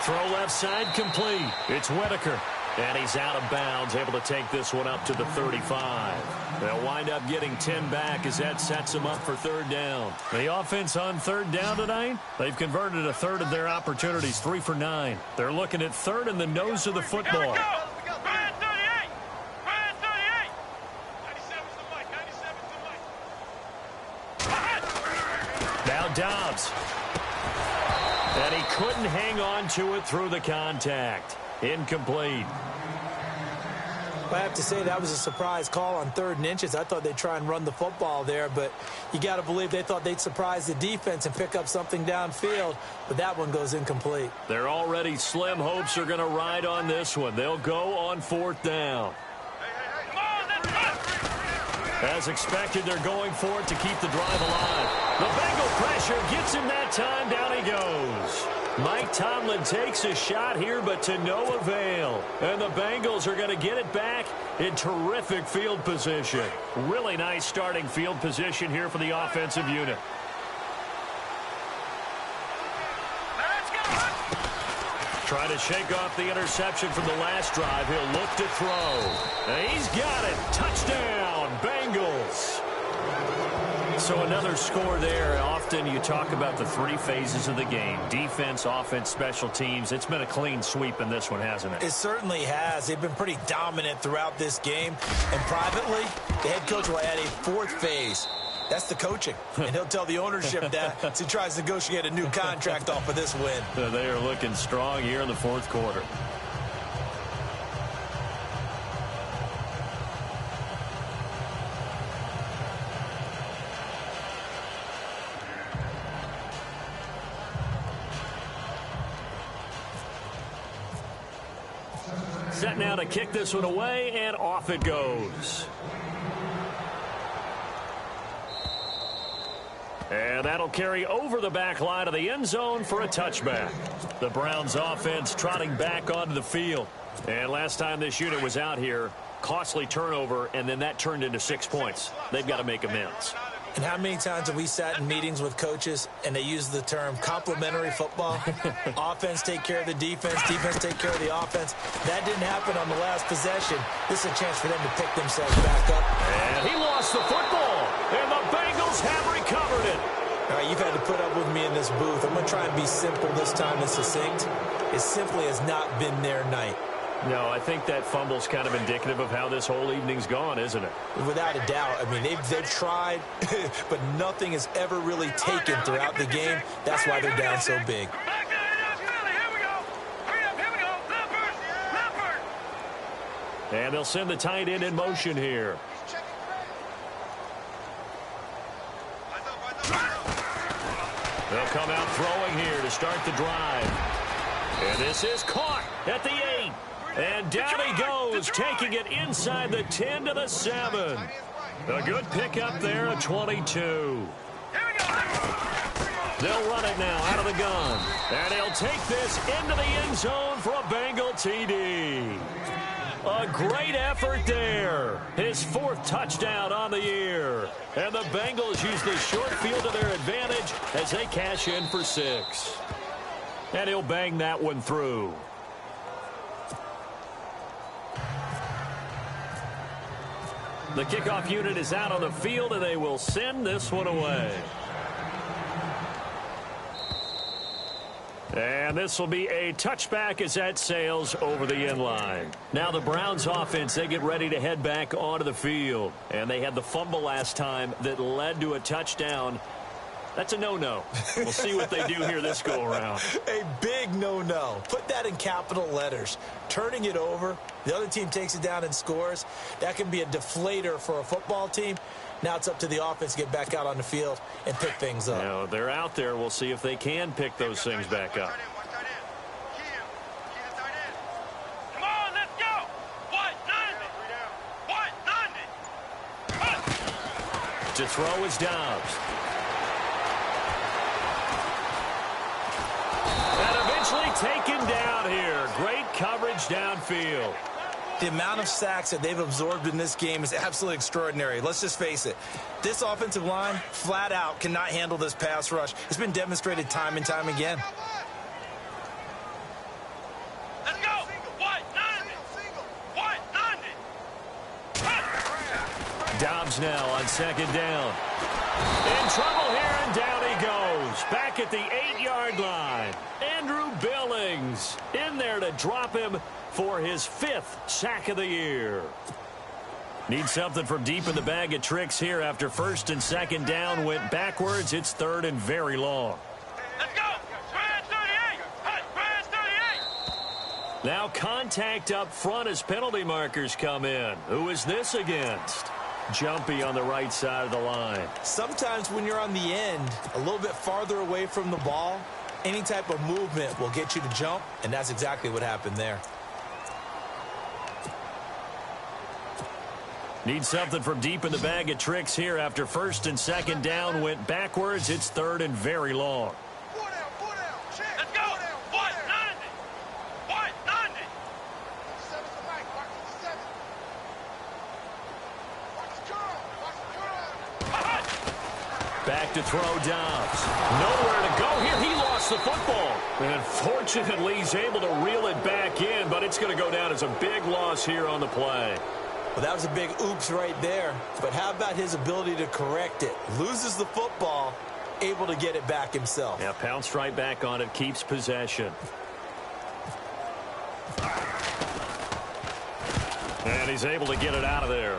Throw left side complete. It's Whitaker. And he's out of bounds, able to take this one up to the 35. They'll wind up getting 10 back as that sets them up for third down. The offense on third down tonight, they've converted a third of their opportunities, 3 for 9. They're looking at third in the nose of the football. Now Dobbs. And he couldn't hang on to it through the contact. Incomplete. I have to say that was a surprise call on 3rd and inches. I thought they'd try and run the football there, but you got to believe they thought they'd surprise the defense and pick up something downfield, but that one goes incomplete. Their already slim hopes are going to ride on this one. They'll go on 4th down. As expected, they're going for it to keep the drive alive. The Bengal pressure gets him that time. Down he goes. Mike Tomlin takes a shot here, but to no avail. And the Bengals are going to get it back in terrific field position. Really nice starting field position here for the offensive unit. Trying to shake off the interception from the last drive. He'll look to throw. And he's got it. Touchdown, Bengals. So another score there. Often you talk about the 3 phases of the game. Defense, offense, special teams. It's been a clean sweep in this one, hasn't it? It certainly has. They've been pretty dominant throughout this game. And privately, the head coach will add a 4th phase. That's the coaching. And he'll tell the ownership that as he tries to negotiate a new contract off of this win. They are looking strong here in the 4th quarter. Set now to kick this one away, and off it goes. And that'll carry over the back line of the end zone for a touchback. The Browns offense trotting back onto the field. And last time this unit was out here, costly turnover, and then that turned into 6 points. They've got to make amends. And how many times have we sat in meetings with coaches and they use the term complementary football? Offense take care of the defense, defense take care of the offense. That didn't happen on the last possession. This is a chance for them to pick themselves back up. And he lost the football, and the Bengals have recovered it. All right, you've had to put up with me in this booth. I'm going to try and be simple this time and succinct. It simply has not been their night. No, I think that fumble's kind of indicative of how this whole evening's gone, isn't it? Without a doubt. I mean, they've tried, but nothing has ever really taken throughout the game. That's why they're down so big. And they'll send the tight end in motion here. They'll come out throwing here to start the drive. And this is caught at the 8. And down he goes, taking it inside the 10 to the 7. A good pickup there at 22. They'll run it now out of the gun. And he'll take this into the end zone for a Bengal TD. A great effort there. His 4th touchdown on the year. And the Bengals use the short field to their advantage as they cash in for 6. And he'll bang that one through. The kickoff unit is out on the field, and they will send this one away. And this will be a touchback as that sails over the end line. Now the Browns offense, they get ready to head back onto the field. And they had the fumble last time that led to a touchdown. That's a no-no. We'll see what they do here this go-around. A big no-no. Put that in capital letters. Turning it over, the other team takes it down and scores. That can be a deflator for a football team. Now it's up to the offense to get back out on the field and pick things up. Now, they're out there. We'll see if they can pick those things back up. Come on, let's go. To throw is Dobbs. And eventually taken down here. Great coverage downfield. The amount of sacks that they've absorbed in this game is absolutely extraordinary. Let's just face it. This offensive line, flat out, cannot handle this pass rush. It's been demonstrated time and time again. Let's go. Dobbs now on 2nd down. In trouble here, and down he goes. Back at the 8-yard line. Andrew Billings in there to drop him for his 5th sack of the year. Need something from deep in the bag of tricks here after 1st and 2nd down went backwards. It's 3rd and very long. Let's go. Brand 38. Brand 38. Now contact up front as penalty markers come in. Who is this against? Jumpy on the right side of the line. Sometimes when you're on the end, a little bit farther away from the ball, any type of movement will get you to jump, and that's exactly what happened there. Need something from deep in the bag of tricks here after 1st and 2nd down went backwards. It's 3rd and very long. Let's go. 190. 190. Back to throw Dobbs. Nowhere to go here. He lost the football. And fortunately, he's able to reel it back in, but it's going to go down as a big loss here on the play. Well, that was a big oops right there. But how about his ability to correct it? Loses the football, able to get it back himself. Yeah, pounced right back on it, keeps possession. And he's able to get it out of there.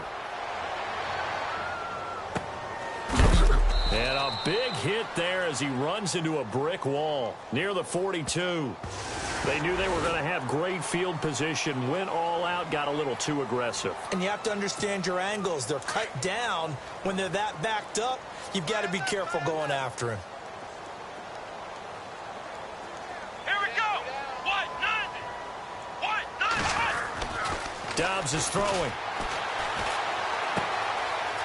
And a big hit there as he runs into a brick wall near the 42. They knew they were going to have great field position, went all out, got a little too aggressive. And you have to understand your angles. They're cut down. When they're that backed up, you've got to be careful going after him. Here we go. 190. 190. Dobbs is throwing.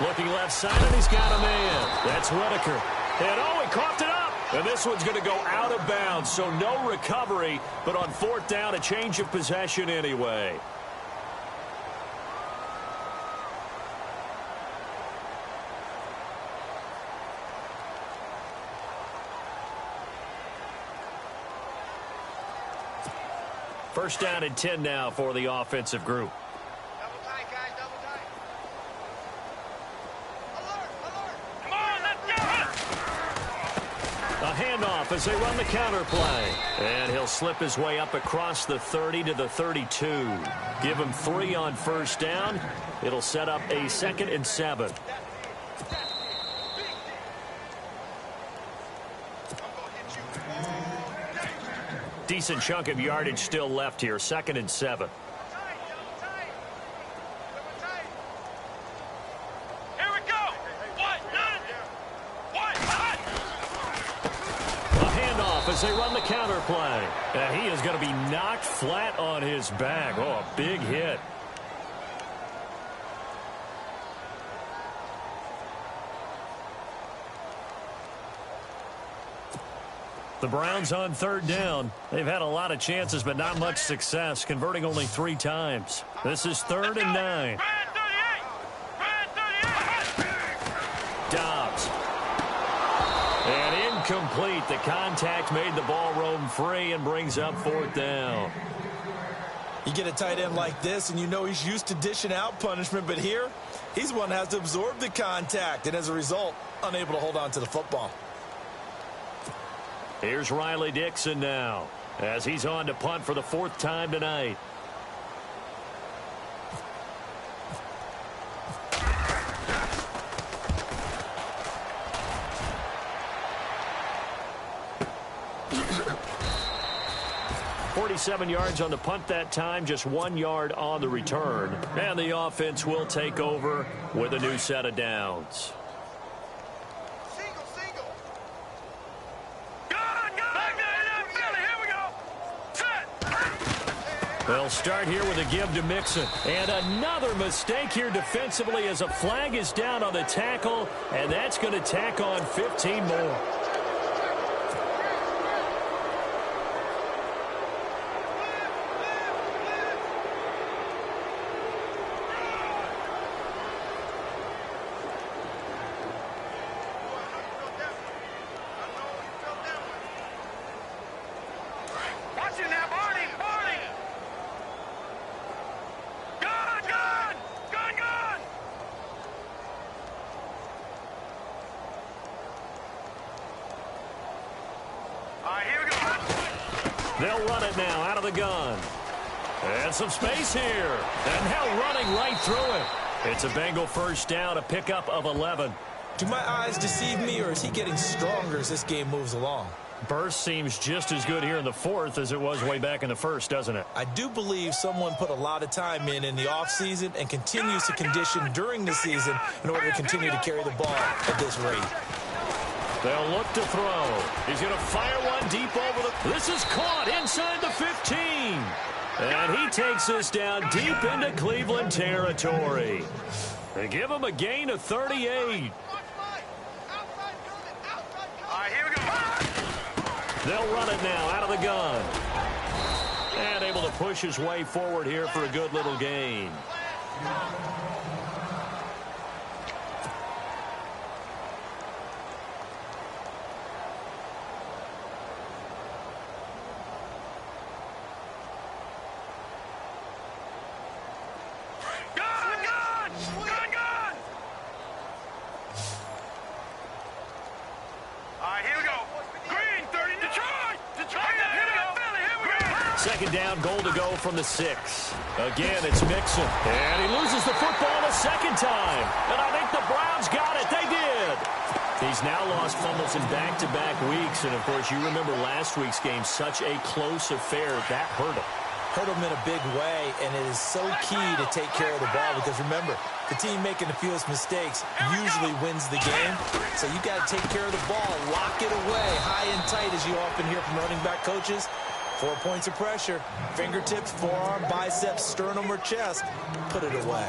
Looking left side, and he's got a man. That's Whitaker. And oh, he coughed it up. And this one's going to go out of bounds, so no recovery. But on 4th down, a change of possession anyway. First down and 10 now for the offensive group. Double tight, guys. Double tight. Alert. Alert. Come on, let's go. A handoff as they run the counter play. And he'll slip his way up across the 30 to the 32. Give him 3 on 1st down. It'll set up a 2nd and 7. Decent chunk of yardage still left here. 2nd and 7. Here we go. 190. 190. A handoff as they run the counter play. He is going to be knocked flat on his back. Oh, a big hit. The Browns on third down. They've had a lot of chances, but not much success, converting only 3 times. This is 3rd and 9. Dobbs. And incomplete. The contact made the ball roam free and brings up 4th down. You get a tight end like this, and you know he's used to dishing out punishment, but here, he's the one that has to absorb the contact, and as a result, unable to hold on to the football. Here's Riley Dixon now, as he's on to punt for the 4th time tonight. "47 yards on the punt that time, just 1 yard on the return. And the offense will take over with a new set of downs. They'll start here with a give to Mixon. And another mistake here defensively as a flag is down on the tackle, and that's going to tack on 15 more. They'll run it now out of the gun. And some space here. And now running right through it. It's a Bengal first down, a pickup of 11. Do my eyes deceive me, or is he getting stronger as this game moves along? Burst seems just as good here in the 4th as it was way back in the 1st, doesn't it? I do believe someone put a lot of time in the offseason and continues to condition during the season in order to continue to carry the ball at this rate. They'll look to throw. He's going to fire one deep over the... This is caught inside the 15. And he takes this down deep into Cleveland territory. They give him a gain of 38. They'll run it now out of the gun. And able to push his way forward here for a good little gain. Second down, goal to go from the 6. Again, it's Mixon. And he loses the football a second time. And I think the Browns got it. They did. He's now lost fumbles in back-to-back weeks. And, of course, you remember last week's game, such a close affair. That hurt him. Hurt him in a big way, and it is so key to take care of the ball because, remember, the team making the fewest mistakes usually wins the game. So you got to take care of the ball, lock it away, high and tight, as you often hear from running back coaches. 4 points of pressure, fingertips, forearm, biceps, sternum, or chest. Put it away.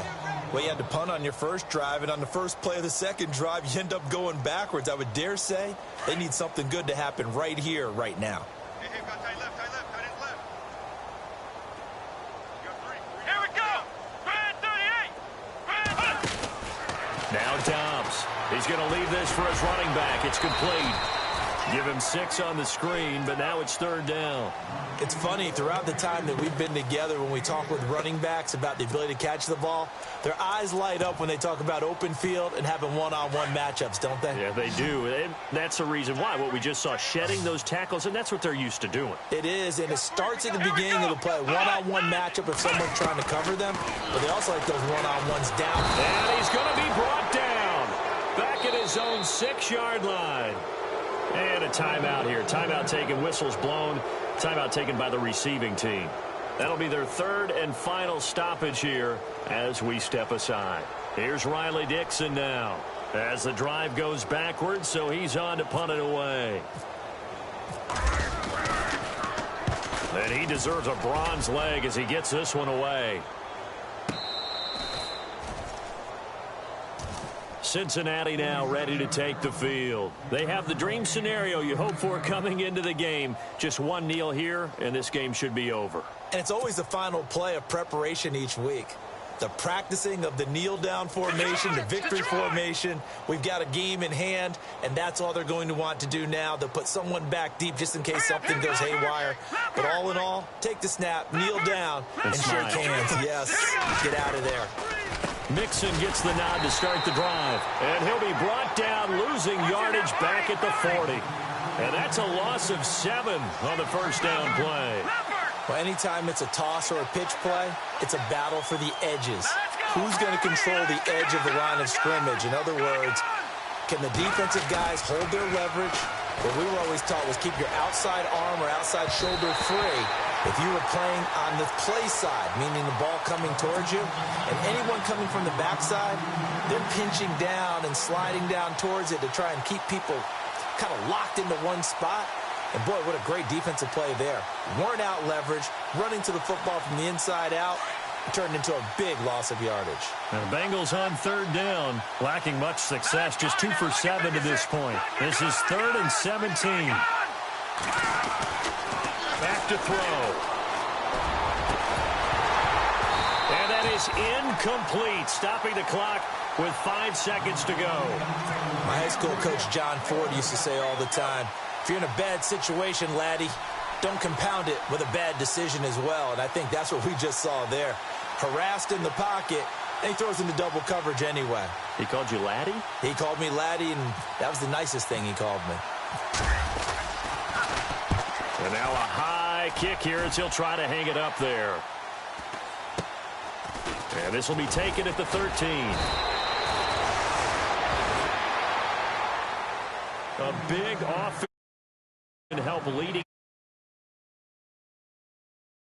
Well, you had to punt on your first drive, and on the first play of the second drive, you end up going backwards. I would dare say they need something good to happen right here, right now. Hey, got tight left, tight left, tight end left. You got 3. Here we go! Brad 38! Now Dobbs. He's going to leave this for his running back. It's complete. Give him 6 on the screen, but now it's 3rd down. It's funny, throughout the time that we've been together, when we talk with running backs about the ability to catch the ball, their eyes light up when they talk about open field and having one-on-one matchups, don't they? Yeah, they do. And that's the reason why. What we just saw, shedding those tackles, and that's what they're used to doing. It is, and it starts at the beginning of the play. One-on-one matchup if someone's trying to cover them, but they also like those one-on-ones down. And he's going to be brought down back at his own 6-yard line. And a timeout here. Timeout taken, whistles blown. Timeout taken by the receiving team. That'll be their 3rd and final stoppage here as we step aside. Here's Riley Dixon now as the drive goes backwards, so he's on to punt it away. And he deserves a bronze leg as he gets this one away. Cincinnati now ready to take the field. They have the dream scenario you hope for coming into the game. Just one kneel here, and this game should be over. And it's always the final play of preparation each week. The practicing of the kneel-down formation, the victory formation. We've got a game in hand, and that's all they're going to want to do now. They'll put someone back deep just in case something goes haywire. But all in all, take the snap, kneel down, and shake hands. Yes, get out of there. Mixon gets the nod to start the drive. And he'll be brought down, losing yardage back at the 40. And that's a loss of 7 on the first down play. Well, anytime it's a toss or a pitch play, it's a battle for the edges. Who's going to control the edge of the line of scrimmage? In other words, can the defensive guys hold their leverage? What we were always taught was keep your outside arm or outside shoulder free if you were playing on the play side, meaning the ball coming towards you. And anyone coming from the backside, they're pinching down and sliding down towards it to try and keep people kind of locked into one spot. And, boy, what a great defensive play there. Worn out leverage, running to the football from the inside out, turned into a big loss of yardage. And the Bengals on third down, lacking much success, just 2 for 7 to this point. This is 3rd and 17. Back to throw. And that is incomplete, stopping the clock with 5 seconds to go. My high school coach, John Ford, used to say all the time, if you're in a bad situation, laddie, don't compound it with a bad decision as well. And I think that's what we just saw there. Harassed in the pocket, and he throws into double coverage anyway. He called you laddie? He called me laddie, and that was the nicest thing he called me. And now a high kick here as he'll try to hang it up there. And this will be taken at the 13. A big offense.